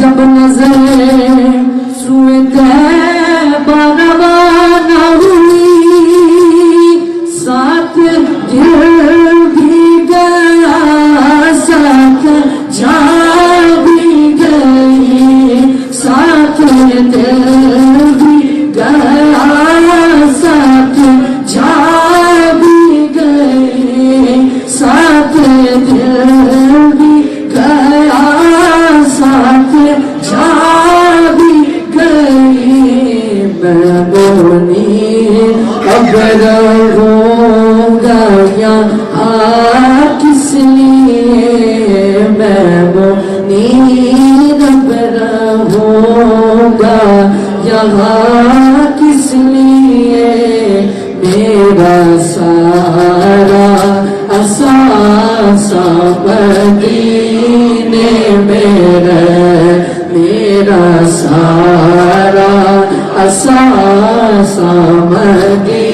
جب نظر سوئے طیبہ روانہ ہوئی ساتھ دل بھی گیا ساتھ جان بھی گئی ساتھ دل بھی گیا ساتھ جان بھی گئی ساتھ دل بھی گیا ساتھ جان بھی گئی میں بونی اب رہوں گا یہاں کس لیے میں بونی اب رہوں گا یہاں کس لیے میرا سارا اثاثہ مدینے میرا سارا اثاثہ مدینے